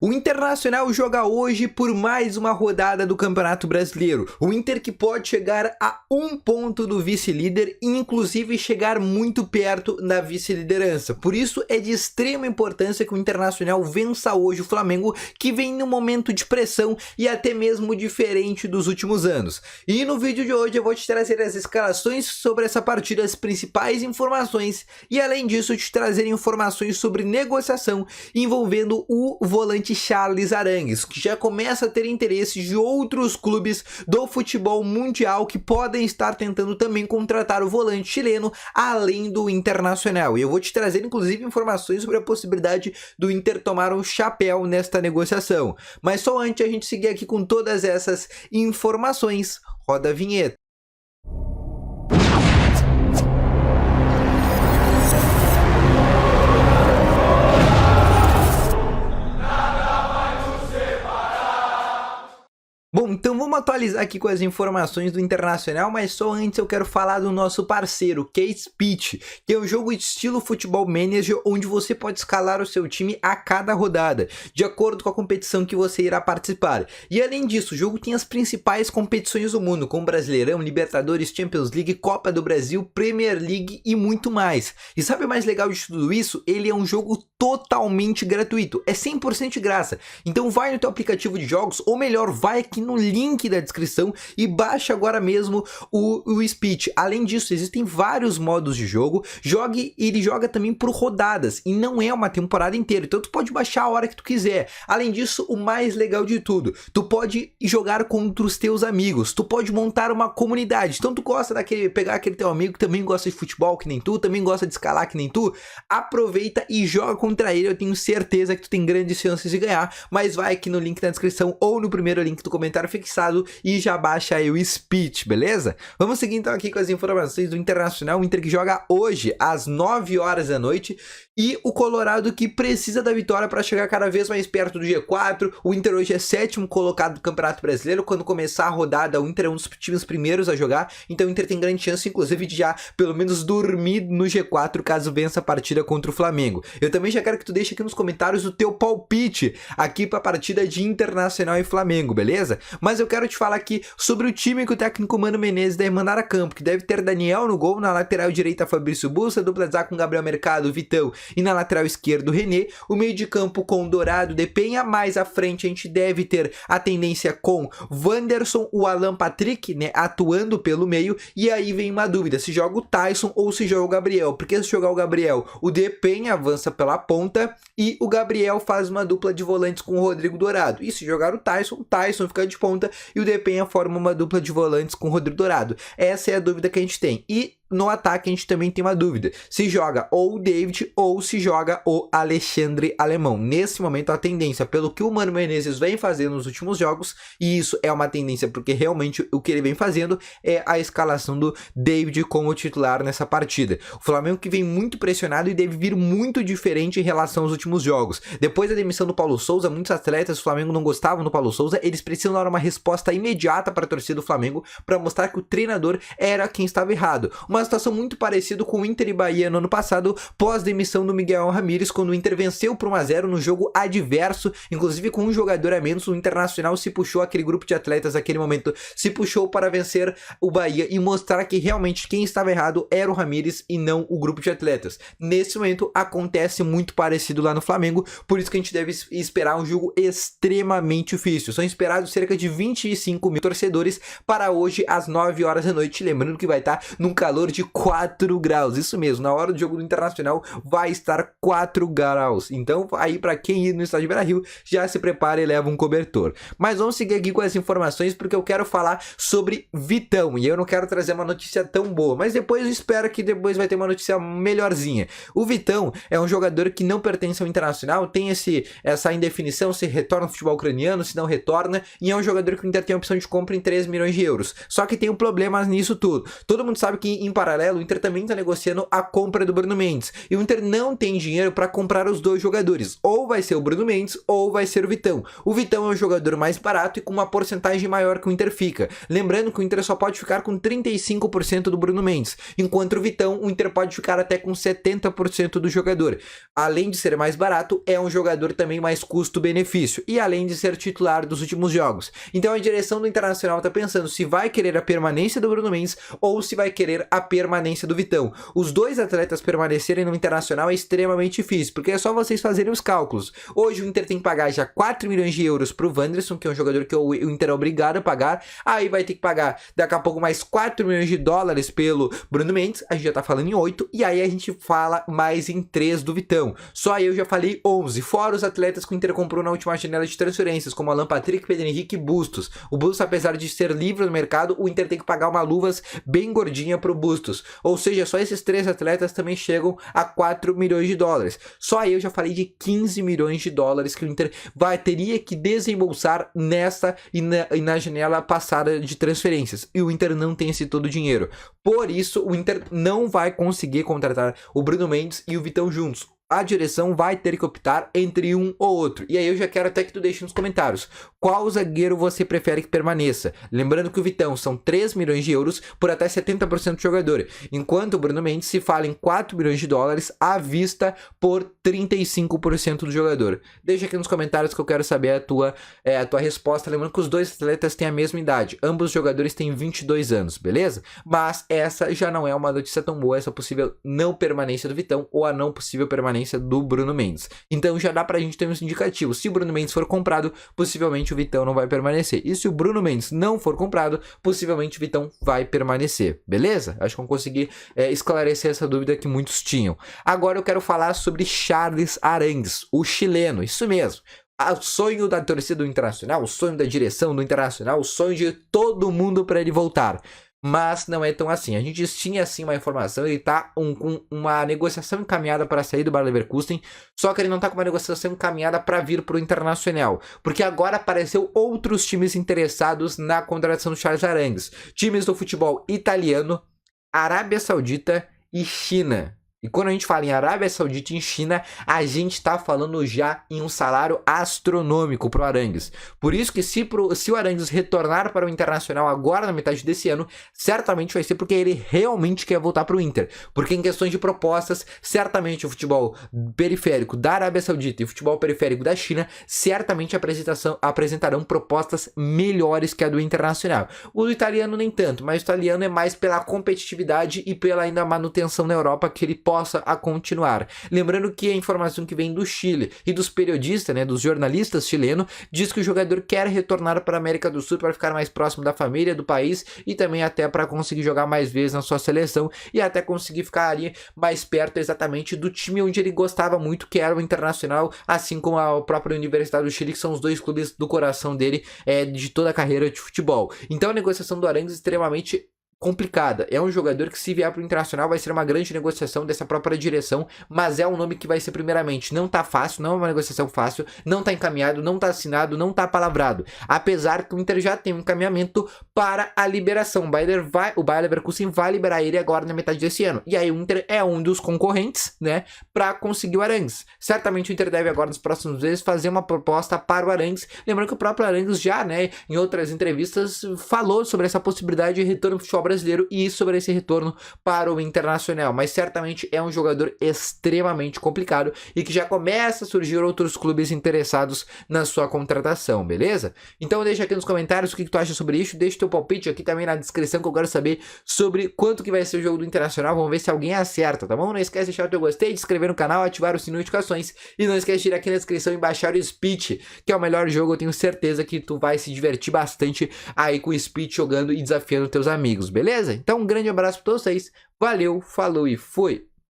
O Internacional joga hoje por mais uma rodada do Campeonato Brasileiro. O Inter que pode chegar a um ponto do vice-líder e inclusive chegar muito perto da vice-liderança. Por isso é de extrema importância que o Internacional vença hoje o Flamengo, que vem num momento de pressão e até mesmo diferente dos últimos anos. E no vídeo de hoje eu vou te trazer as escalações sobre essa partida, as principais informações e além disso te trazer informações sobre negociação envolvendo o volante Charles Arangues, que já começa a ter interesse de outros clubes do futebol mundial que podem estar tentando também contratar o volante chileno além do Internacional. E eu vou te trazer inclusive informações sobre a possibilidade do Inter tomar um chapéu nesta negociação. Mas só antes a gente seguir aqui com todas essas informações, roda a vinheta. Bom, então vamos atualizar aqui com as informações do Internacional, mas só antes eu quero falar do nosso parceiro, que é Speed, que é um jogo estilo Futebol Manager, onde você pode escalar o seu time a cada rodada, de acordo com a competição que você irá participar. E além disso, o jogo tem as principais competições do mundo, como Brasileirão, Libertadores, Champions League, Copa do Brasil, Premier League e muito mais. E sabe o mais legal de tudo isso? Ele é um jogo totalmente gratuito, é 100% de graça. Então vai no teu aplicativo de jogos, ou melhor, vai aqui no link da descrição e baixa agora mesmo o Speed. Além disso, existem vários modos de jogo. Ele joga também por rodadas e não é uma temporada inteira, então tu pode baixar a hora que tu quiser. Além disso, o mais legal de tudo, tu pode jogar contra os teus amigos, tu pode montar uma comunidade. Então tu gosta pegar aquele teu amigo que também gosta de futebol que nem tu, também gosta de escalar que nem tu, aproveita e joga contra ele. Eu tenho certeza que tu tem grandes chances de ganhar, mas vai aqui no link na descrição ou no primeiro link do comentário fixado e já baixa aí o Speed, beleza? Vamos seguir então aqui com as informações do Internacional. O Inter que joga hoje às 9 horas da noite e o Colorado que precisa da vitória para chegar cada vez mais perto do G4. O Inter hoje é 7º colocado do Campeonato Brasileiro. Quando começar a rodada, o Inter é um dos times primeiros a jogar, então o Inter tem grande chance inclusive de já pelo menos dormir no G4 caso vença a partida contra o Flamengo. Eu também já quero que tu deixe aqui nos comentários o teu palpite aqui para a partida de Internacional e Flamengo, beleza? Mas eu quero te falar aqui sobre o time que o técnico Mano Menezes deve mandar a campo, que deve ter Daniel no gol, na lateral direita Fabrício Bussa, dupla zaga com Gabriel Mercado, Vitão e na lateral esquerda René, o meio de campo com Dourado, Depenha, mais à frente a gente deve ter a tendência com Wanderson, o Alan Patrick, né, atuando pelo meio, e aí vem uma dúvida, se joga o Tyson ou se joga o Gabriel, porque se jogar o Gabriel, o Depenha avança pela ponta e o Gabriel faz uma dupla de volantes com o Rodrigo Dourado, e se jogar o Tyson fica de ponta e o Depenha forma uma dupla de volantes com o Rodrigo Dourado. Essa é a dúvida que a gente tem. E no ataque a gente também tem uma dúvida, se joga ou o David ou se joga o Alexandre Alemão. Nesse momento a tendência, pelo que o Mano Menezes vem fazendo nos últimos jogos, e isso é uma tendência porque realmente o que ele vem fazendo é a escalação do David como titular nessa partida. O Flamengo que vem muito pressionado e deve vir muito diferente em relação aos últimos jogos. Depois da demissão do Paulo Souza, muitos atletas do Flamengo não gostavam do Paulo Souza, eles precisam dar uma resposta imediata para a torcida do Flamengo para mostrar que o treinador era quem estava errado. Uma situação muito parecida com o Inter e Bahia no ano passado, pós-demissão do Miguel Ramírez, quando o Inter venceu por 1-0 no jogo adverso, inclusive com um jogador a menos. O Internacional se puxou, aquele grupo de atletas naquele momento se puxou para vencer o Bahia e mostrar que realmente quem estava errado era o Ramírez e não o grupo de atletas. Nesse momento acontece muito parecido lá no Flamengo, por isso que a gente deve esperar um jogo extremamente difícil. São esperados cerca de 25 mil torcedores para hoje às 9 horas da noite, lembrando que vai estar num calor de 4 graus, isso mesmo, na hora do jogo do Internacional vai estar 4 graus, então aí para quem ir no estádio Beira-Rio, já se prepara e leva um cobertor. Mas vamos seguir aqui com as informações, porque eu quero falar sobre Vitão, e eu não quero trazer uma notícia tão boa, mas depois eu espero que depois vai ter uma notícia melhorzinha. O Vitão é um jogador que não pertence ao Internacional, tem essa indefinição se retorna ao futebol ucraniano, se não retorna, e é um jogador que o Inter tem a opção de compra em 3 milhões de euros, só que tem um problema nisso tudo. Todo mundo sabe que em paralelo, o Inter também está negociando a compra do Bruno Mendes. E o Inter não tem dinheiro para comprar os dois jogadores. Ou vai ser o Bruno Mendes ou vai ser o Vitão. O Vitão é um jogador mais barato e com uma porcentagem maior que o Inter fica. Lembrando que o Inter só pode ficar com 35% do Bruno Mendes. Enquanto o Vitão, o Inter pode ficar até com 70% do jogador. Além de ser mais barato, é um jogador também mais custo-benefício. E além de ser titular dos últimos jogos. Então a direção do Internacional está pensando se vai querer a permanência do Bruno Mendes ou se vai querer a permanência do Vitão. Os dois atletas permanecerem no Internacional é extremamente difícil, porque é só vocês fazerem os cálculos. Hoje o Inter tem que pagar já 4 milhões de euros pro Wanderson, que é um jogador que o Inter é obrigado a pagar. Aí vai ter que pagar daqui a pouco mais 4 milhões de dólares pelo Bruno Mendes. A gente já tá falando em 8. E aí a gente fala mais em 3 do Vitão. Só aí eu já falei 11. Fora os atletas que o Inter comprou na última janela de transferências, como Alan Patrick, Pedro Henrique e Bustos. O Bustos, apesar de ser livre no mercado, o Inter tem que pagar uma luvas bem gordinha pro Bustos. Ou seja, só esses 3 atletas também chegam a 4 milhões de dólares. Só aí eu já falei de 15 milhões de dólares que o Inter teria que desembolsar nessa e na janela passada de transferências. E o Inter não tem esse todo dinheiro. Por isso, o Inter não vai conseguir contratar o Bruno Mendes e o Vitão juntos. A direção vai ter que optar entre um ou outro. E aí eu já quero até que tu deixe nos comentários qual zagueiro você prefere que permaneça. Lembrando que o Vitão são 3 milhões de euros por até 70% do jogador. Enquanto o Bruno Mendes se fala em 4 milhões de dólares à vista por 35% do jogador. Deixa aqui nos comentários que eu quero saber a tua resposta. Lembrando que os dois atletas têm a mesma idade. Ambos os jogadores têm 22 anos, beleza? Mas essa já não é uma notícia tão boa, essa possível não permanência do Vitão ou a não possível permanência do Bruno Mendes. Então já dá pra gente ter um indicativo. Se o Bruno Mendes for comprado, possivelmente o Vitão não vai permanecer. E se o Bruno Mendes não for comprado, possivelmente o Vitão vai permanecer. Beleza? Acho que eu consegui esclarecer essa dúvida que muitos tinham. Agora eu quero falar sobre Charles Arangues, o chileno. Isso mesmo. O sonho da torcida do Internacional, o sonho da direção do Internacional, o sonho de todo mundo para ele voltar. Mas não é tão assim. A gente tinha assim uma informação, ele tá com uma negociação encaminhada para sair do Bayer Leverkusen, só que ele não tá com uma negociação encaminhada para vir pro Internacional, porque agora apareceu outros times interessados na contratação do Charles Arangues. Times do futebol italiano, Arábia Saudita e China. E quando a gente fala em Arábia Saudita e em China, a gente está falando já em um salário astronômico para o Arangues. Por isso que se o Arangues retornar para o Internacional agora na metade desse ano, certamente vai ser porque ele realmente quer voltar para o Inter. Porque em questões de propostas, certamente o futebol periférico da Arábia Saudita e o futebol periférico da China certamente apresentarão propostas melhores que a do Internacional. O do italiano nem tanto, mas o italiano é mais pela competitividade e pela ainda manutenção na Europa que ele possa continuar. Lembrando que a informação que vem do Chile e dos periodistas, dos jornalistas chilenos, diz que o jogador quer retornar para a América do Sul para ficar mais próximo da família, do país e também até para conseguir jogar mais vezes na sua seleção e até conseguir ficar ali mais perto exatamente do time onde ele gostava muito, que era o Internacional, assim como a própria Universidade do Chile, que são os dois clubes do coração dele de toda a carreira de futebol. Então a negociação do Arangues é extremamente complicada. É um jogador que, se vier para o Internacional, vai ser uma grande negociação dessa própria direção, mas é um nome que vai ser primeiramente, não tá fácil, não é uma negociação fácil, não tá encaminhado, não tá assinado, não tá palavrado. Apesar que o Inter já tem um encaminhamento para a liberação. O Bayer Leverkusen vai liberar ele agora na metade desse ano. E aí o Inter é um dos concorrentes, para conseguir o Arangues. Certamente o Inter deve agora, nos próximos meses, fazer uma proposta para o Arangues. Lembrando que o próprio Arangues já, em outras entrevistas, falou sobre essa possibilidade de retorno ao futebol brasileiro e sobre esse retorno para o Internacional, mas certamente é um jogador extremamente complicado e que já começa a surgir outros clubes interessados na sua contratação, beleza? Então deixa aqui nos comentários o que tu acha sobre isso, deixa teu palpite aqui também na descrição que eu quero saber sobre quanto que vai ser o jogo do Internacional, vamos ver se alguém acerta, tá bom? Não esquece de deixar o teu gostei, de se inscrever no canal, ativar o sininho de notificações e não esquece de ir aqui na descrição e baixar o Speech, que é o melhor jogo, eu tenho certeza que tu vai se divertir bastante aí com o Speech jogando e desafiando teus amigos, beleza? Então um grande abraço para todos vocês, valeu, falou e fui!